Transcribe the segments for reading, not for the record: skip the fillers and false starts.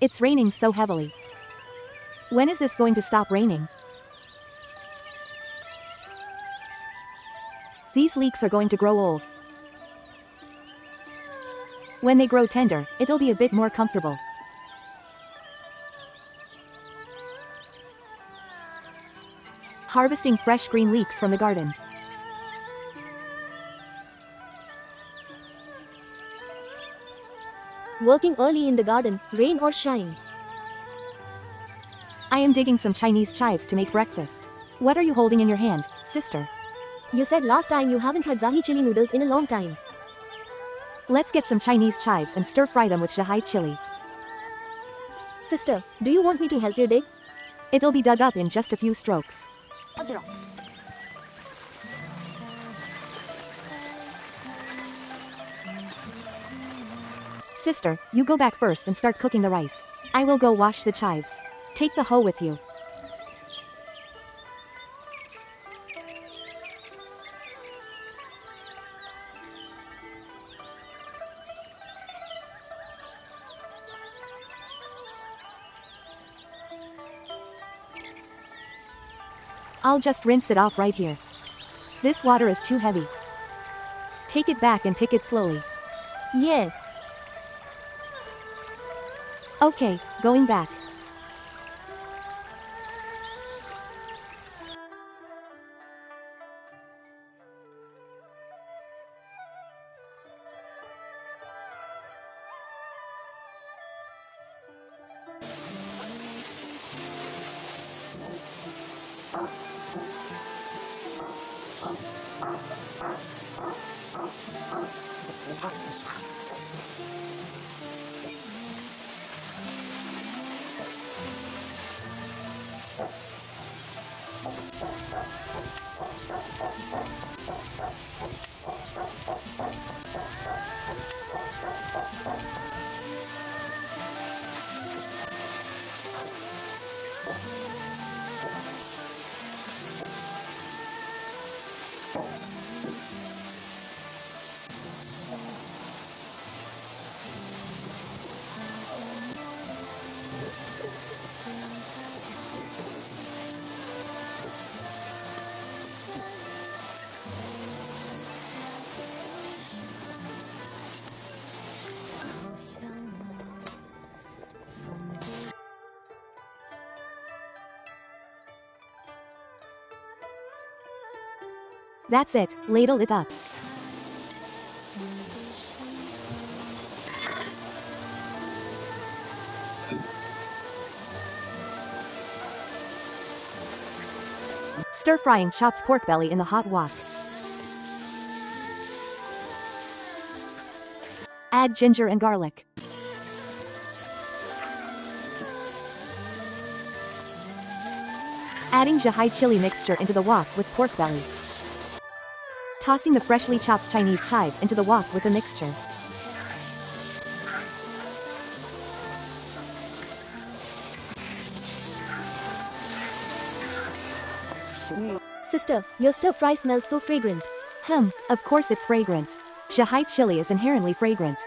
It's raining so heavily. When is this going to stop raining? These leeks are going to grow old. When they grow tender, it'll be a bit more comfortable. Harvesting fresh green leeks from the garden. Working early in the garden, rain or shine. I am digging some Chinese chives to make breakfast. What are you holding in your hand, sister? You said last time you haven't had zahi chili noodles in a long time. Let's get some Chinese chives and stir-fry them with Zhahai chili. Sister, do you want me to help you dig? It'll be dug up in just a few strokes. Sister, you go back first and start cooking the rice. I will go wash the chives. Take the hoe with you. I'll just rinse it off right here. This water is too heavy. Take it back and pick it slowly. Yeah. Okay, going back. That's it, ladle it up. Stir-frying chopped pork belly in the hot wok. Add ginger and garlic. Adding Zhahai chili mixture into the wok with pork belly. Tossing the freshly chopped Chinese chives into the wok with the mixture. Sister, your stir fry smells so fragrant. Of course it's fragrant. Zhahai chili is inherently fragrant.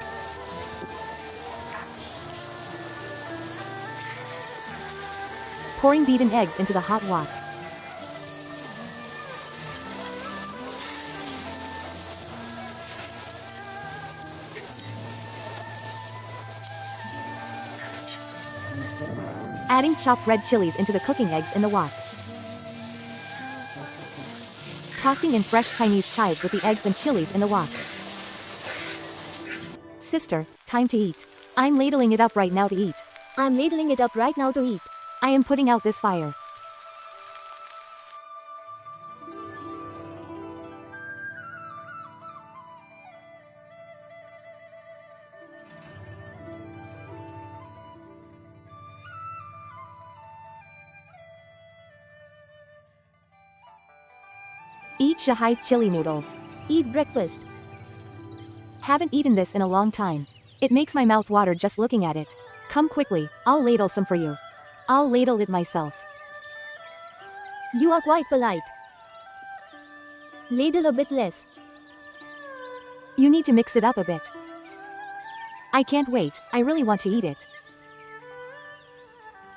Pouring beaten eggs into the hot wok. Adding chopped red chilies into the cooking eggs in the wok. Tossing in fresh Chinese chives with the eggs and chilies in the wok. Sister, time to eat. I'm ladling it up right now to eat. I'm ladling it up right now to eat. I am putting out this fire. Eat Zhahai chili noodles. Eat breakfast. Haven't eaten this in a long time. It makes my mouth water just looking at it. Come quickly, I'll ladle some for you. I'll ladle it myself. You are quite polite. Ladle a bit less. You need to mix it up a bit. I can't wait, I really want to eat it.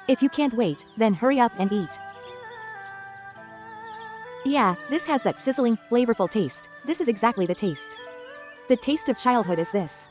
If you can't wait, then hurry up and eat. Yeah, this has that sizzling, flavorful taste. This is exactly the taste. The taste of childhood is this.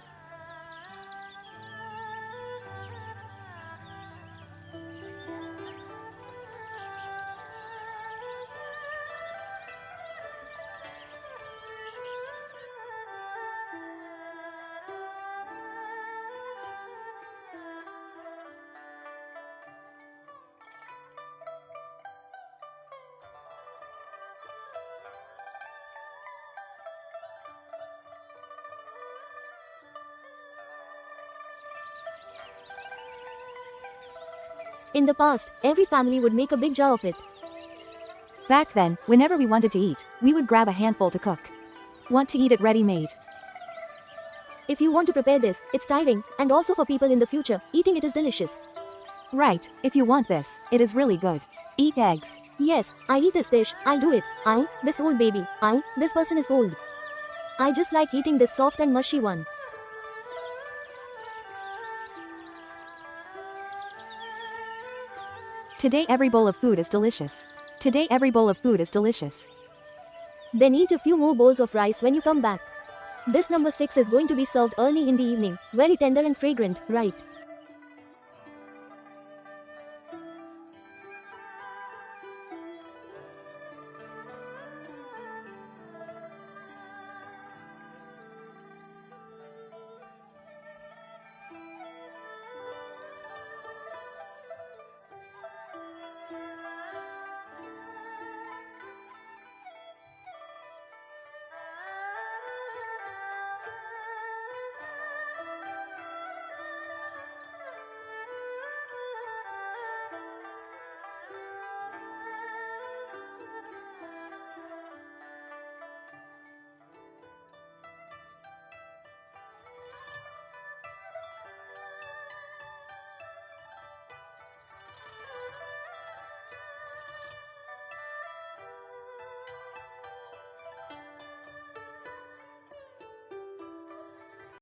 In the past, every family would make a big jar of it. Back then, whenever we wanted to eat, we would grab a handful to cook. Want to eat it ready-made? If you want to prepare this, it's tiring, and also for people in the future, eating it is delicious. Right, if you want this, it is really good. Eat eggs. Yes, I eat this dish, I'll do it. This old baby. This person is old. I just like eating this soft and mushy one. Today every bowl of food is delicious. Today every bowl of food is delicious. Then eat a few more bowls of rice when you come back. This number 6 is going to be served early in the evening, very tender and fragrant, right?